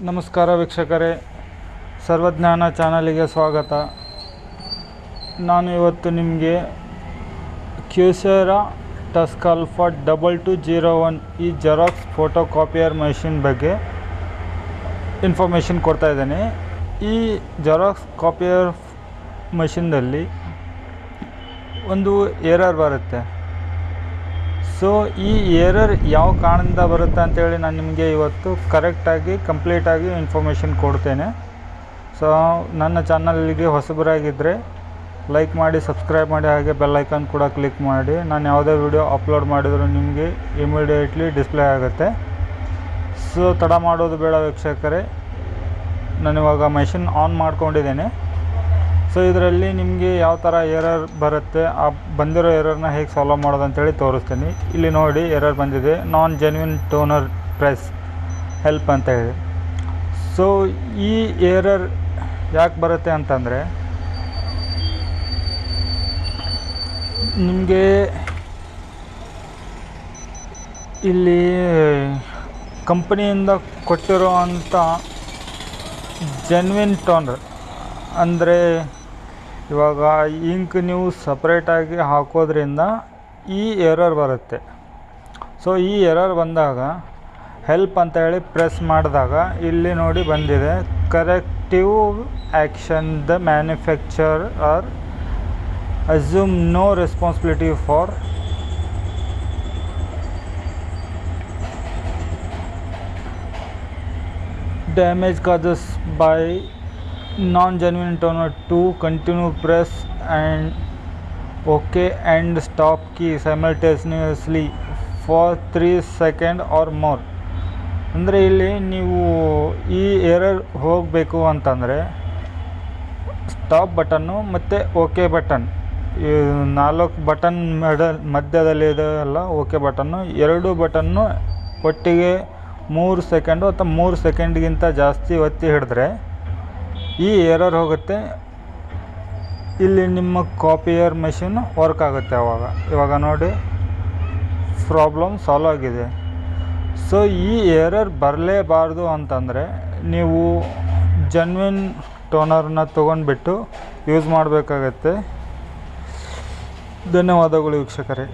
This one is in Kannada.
ನಮಸ್ಕಾರ ವೀಕ್ಷಕರೇ, ಸರ್ವಜ್ಞಾನ ಚಾನಲಿಗೆ ಸ್ವಾಗತ. ನಾನು ಇವತ್ತು ನಿಮಗೆ ಕ್ಯೂಸೆರಾ ಟಸ್ಕಾಲ್ಫಾ 2201 ಈ ಜೆರಾಕ್ಸ್ ಫೋಟೋ ಕಾಪಿಯರ್ ಮಷಿನ್ ಬಗ್ಗೆ ಇನ್ಫಾರ್ಮೇಷನ್ ಕೊಡ್ತಾ ಇದ್ದೇನೆ. ಈ ಜೆರಾಕ್ಸ್ ಕಾಪಿಯರ್ ಮಷಿನ್ದಲ್ಲಿ ಒಂದು ಎರರ್ ಬರುತ್ತೆ. ಸೊ ಈ ಎರರ್ ಯಾವ ಕಾರಣದಿಂದ ಬರುತ್ತೆ ಅಂತೇಳಿ ನಾನು ನಿಮಗೆ ಇವತ್ತು ಕರೆಕ್ಟಾಗಿ ಕಂಪ್ಲೀಟಾಗಿ ಇನ್ಫಾರ್ಮೇಷನ್ ಕೊಡ್ತೇನೆ. ಸೊ ನನ್ನ ಚಾನಲ್ಗೆ ಹೊಸಬರಾಗಿದ್ದರೆ ಲೈಕ್ ಮಾಡಿ, ಸಬ್ಸ್ಕ್ರೈಬ್ ಮಾಡಿ, ಹಾಗೆ ಬೆಲ್ ಐಕಾನ್ ಕೂಡ ಕ್ಲಿಕ್ ಮಾಡಿ. ನಾನು ಯಾವುದೇ ವಿಡಿಯೋ ಅಪ್ಲೋಡ್ ಮಾಡಿದರೂ ನಿಮಗೆ ಇಮಿಡಿಯೇಟ್ಲಿ ಡಿಸ್ಪ್ಲೇ ಆಗುತ್ತೆ. ಸೊ ತಡ ಮಾಡೋದು ಬೇಡ ವೀಕ್ಷಕರೇ, ನಾನಿವಾಗ ಮೆಷಿನ್ ಆನ್ ಮಾಡ್ಕೊಂಡಿದ್ದೇನೆ. ಸೊ ಇದರಲ್ಲಿ ನಿಮಗೆ ಯಾವ ಥರ ಎರರ್ ಬರುತ್ತೆ, ಆ ಬಂದಿರೋ ಎರರ್ನ ಹೇಗೆ ಸಾಲ್ವ್ ಮಾಡೋದು ಅಂತೇಳಿ ತೋರಿಸ್ತೀನಿ. ಇಲ್ಲಿ ನೋಡಿ, ಎರರ್ ಬಂದಿದೆ, ನಾನ್ ಜೆನ್ಯೂನ್ ಟೋನರ್ ಪ್ರೆಸ್ ಹೆಲ್ಪ್ ಅಂತ ಹೇಳಿ. ಸೊ ಈ ಎರರ್ ಯಾಕೆ ಬರುತ್ತೆ ಅಂತಂದರೆ, ನಿಮಗೆ ಇಲ್ಲಿ ಕಂಪನಿಯಿಂದ ಕೊಟ್ಟಿರೋ ಅಂಥ ಜೆನ್ಯೂನ್ ಟೋನರ್ ಅಂದರೆ ಇವಾಗ ಇಂಕ್ ನೀವು ಸಪ್ರೇಟಾಗಿ ಹಾಕೋದ್ರಿಂದ ಈ ಎರರ್ ಬರುತ್ತೆ. ಸೊ ಈ ಎರರ್ ಬಂದಾಗ ಹೆಲ್ಪ್ ಅಂತ ಹೇಳಿ ಪ್ರೆಸ್ ಮಾಡಿದಾಗ ಇಲ್ಲಿ ನೋಡಿ ಬಂದಿದೆ, corrective action the manufacturer assume no responsibility for damage causes by non-genuine toner to continue press and OK and stop key simultaneously for 3 seconds or more. ಅಂದರೆ ಇಲ್ಲಿ ನೀವು ಈ ಎರರ್ ಹೋಗಬೇಕು ಅಂತಂದರೆ ಸ್ಟಾಪ್ ಬಟನ್ನು ಮತ್ತು ಓಕೆ ಬಟನ್, ಈ 4 ಬಟನ್ ಮಧ್ಯದಲ್ಲಿ ಇದೆಯಲ್ಲ ಓಕೆ ಬಟನ್ನು, 2 ಬಟನ್ನು ಒಟ್ಟಿಗೆ 3 ಸೆಕೆಂಡು ಅಥವಾ 3 ಸೆಕೆಂಡ್ಗಿಂತ ಜಾಸ್ತಿ ಒತ್ತಿ ಹಿಡಿದ್ರೆ ಈ ಎರರ್ ಹೋಗುತ್ತೆ. ಇಲ್ಲಿ ನಿಮ್ಮ ಕಾಪಿಯರ್ ಮೆಷಿನ್ ವರ್ಕ್ ಆಗುತ್ತೆ. ಇವಾಗ ನೋಡಿ, ಪ್ರಾಬ್ಲಮ್ ಸಾಲ್ವ್ ಆಗಿದೆ. ಸೊ ಈ ಎರರ್ ಬರಲೇಬಾರ್ದು ಅಂತಂದರೆ ನೀವು ಜೆನ್ಯೂನ್ ಟೋನರ್ನ ತೊಗೊಂಡ್ಬಿಟ್ಟು ಯೂಸ್ ಮಾಡಬೇಕಾಗತ್ತೆ. ಧನ್ಯವಾದಗಳು ವೀಕ್ಷಕರೇ.